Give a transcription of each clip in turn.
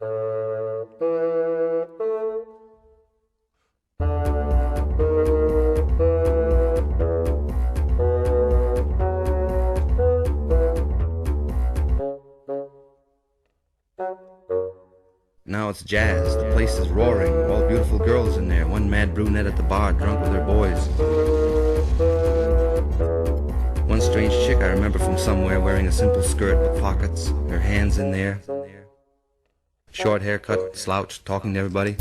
Now it's jazz, the place is roaring, all beautiful girls in there, one mad brunette at the bar drunk with her boys. One strange chick I remember from somewhere wearing a simple skirt with pockets, her hands in there. Short haircut, slouched, talking to everybody.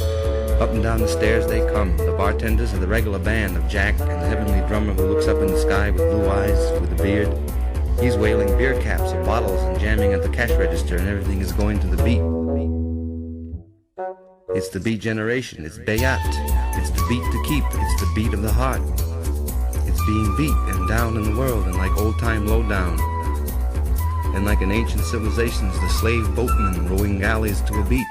Up and down the stairs they come. The bartenders are the regular band of Jack and the heavenly drummer who looks up in the sky with blue eyes, with a beard. He's wailing beer caps of bottles and jamming at the cash register, and everything is going to the beat. It's the beat generation, it's Bayat. It's the beat to keep, it's the beat of the heart. It's being beat and down in the world, and like old-time lowdown. And like in ancient civilizations, the slave boatmen rowing galleys to a beat.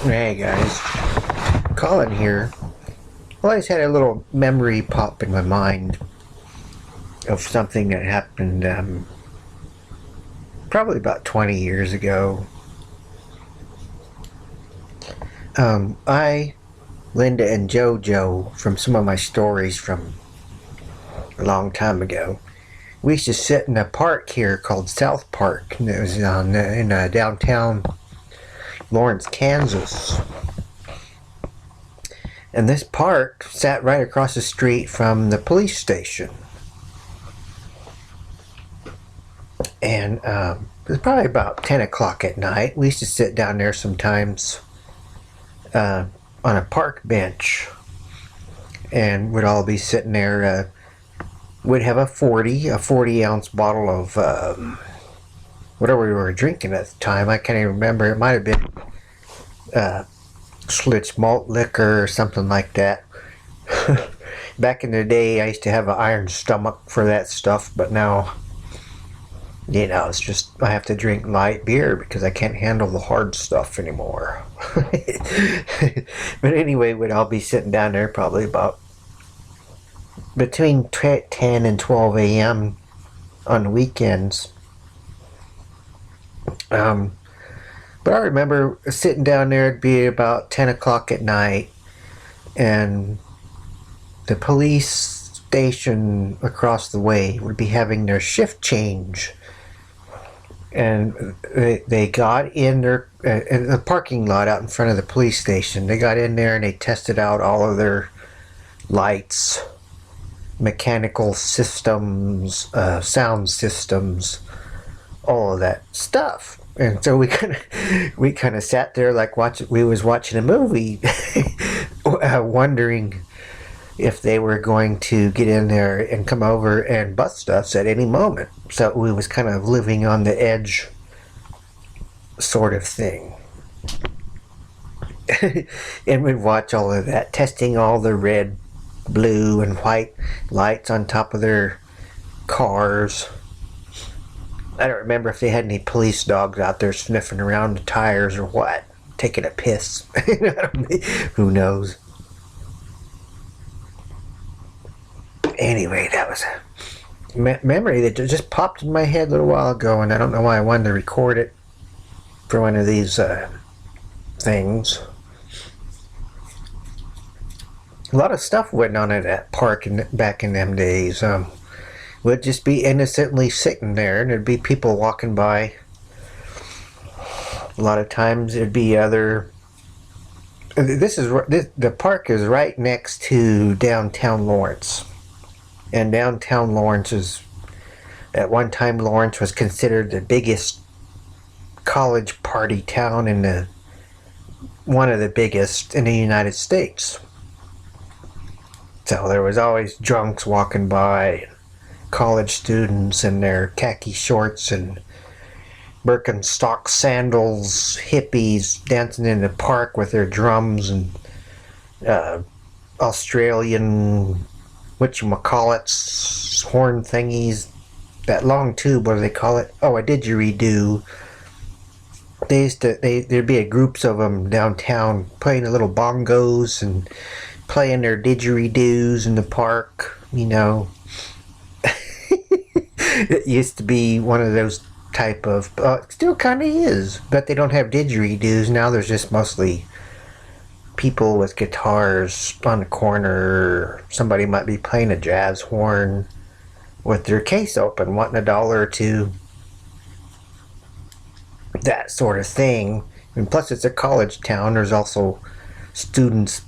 Hey guys, Colin here. Well, I just had a little memory pop in my mind of something that happened probably about 20 years ago. Linda, and JoJo, from some of my stories from a long time ago, we used to sit in a park here called South Park, and it was in downtown Lawrence, Kansas. And this park sat right across the street from the police station. And it was probably about 10 o'clock at night. We used to sit down there sometimes on a park bench, and we'd all be sitting there. We'd have a 40-ounce bottle of whatever we were drinking at the time. I can't even remember. It might have been Schlitz malt liquor or something like that. Back in the day, I used to have an iron stomach for that stuff, but now, you know, it's just I have to drink light beer because I can't handle the hard stuff anymore. But anyway, we'd all be sitting down there probably about between 10 and 12 a.m. on the weekends. But I remember sitting down there, it'd be about 10 o'clock at night, and the police station across the way would be having their shift change. And they got in the parking lot out in front of the police station. They got in there and they tested out all of their lights, mechanical systems, sound systems, all of that stuff. And so we kind of sat there like we was watching a movie, wondering if they were going to get in there and come over and bust us at any moment. So we was kind of living on the edge sort of thing. And we'd watch all of that, testing all the red, blue, and white lights on top of their cars. I don't remember if they had any police dogs out there sniffing around the tires or what, taking a piss. Who knows? Anyway, that was a memory that just popped in my head a little while ago, and I don't know why I wanted to record it for one of these things. A lot of stuff went on at that park back in them days. We'd just be innocently sitting there, and there'd be people walking by. A lot of times there'd be other. The park is right next to downtown Lawrence, and downtown Lawrence is, at one time, Lawrence was considered the biggest college party town in one of the biggest in the United States. So there was always drunks walking by, college students in their khaki shorts and Birkenstock sandals, hippies dancing in the park with their drums and Australian whatchamacallits, horn thingies, that long tube, what do they call it? Oh, a didgeridoo. There'd be groups of them downtown playing the little bongos and playing their didgeridoos in the park, you know. It used to be one of those type of, it still kind of is, but they don't have didgeridoos now. There's just mostly people with guitars on the corner. Somebody might be playing a jazz horn with their case open, wanting $1 or $2, that sort of thing. And plus, it's a college town. There's also students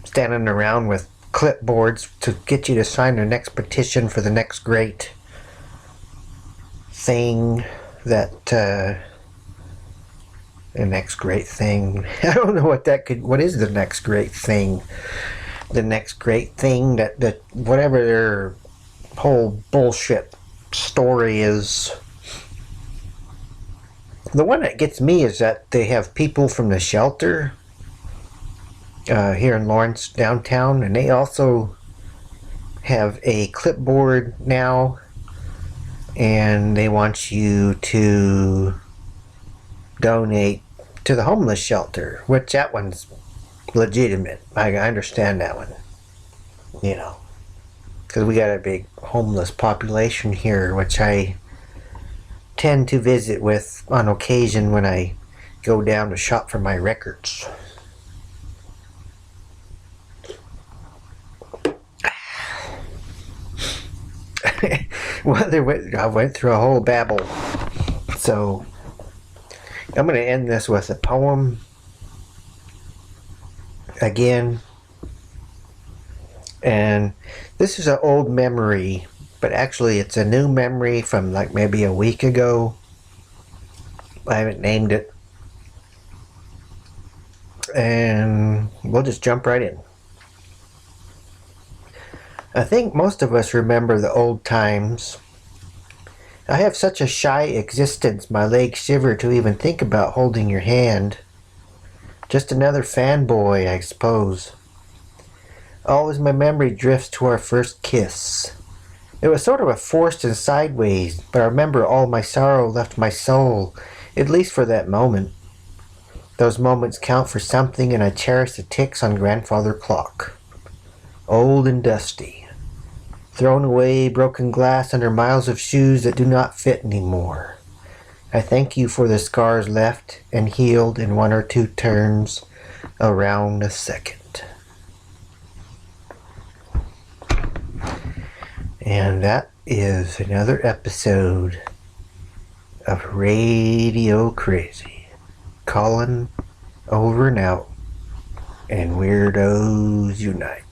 standing around with clipboards to get you to sign the next petition for the next great thing that the next great thing. I don't know what is the next great thing? The next great thing that whatever their whole bullshit story is. The one that gets me is that they have people from the shelter here in Lawrence downtown, and they also have a clipboard now, and they want you to donate to the homeless shelter, which that one's legitimate. I understand that one, you know, because we got a big homeless population here, which I tend to visit with on occasion when I go down to shop for my records. Well, I went through a whole babble, so I'm going to end this with a poem again. And this is an old memory, but actually it's a new memory from like maybe a week ago. I haven't named it. And we'll just jump right in. I think most of us remember the old times. I have such a shy existence, my legs shiver to even think about holding your hand. Just another fanboy, I suppose. Always my memory drifts to our first kiss. It was sort of a forced and sideways, but I remember all my sorrow left my soul, at least for that moment. Those moments count for something, and I cherish the ticks on grandfather clock. Old and dusty. Thrown away, broken glass under miles of shoes that do not fit anymore. I thank you for the scars left and healed in 1 or 2 turns around a second. And that is another episode of Radio Crazy. Calling over and out, and Weirdos Unite.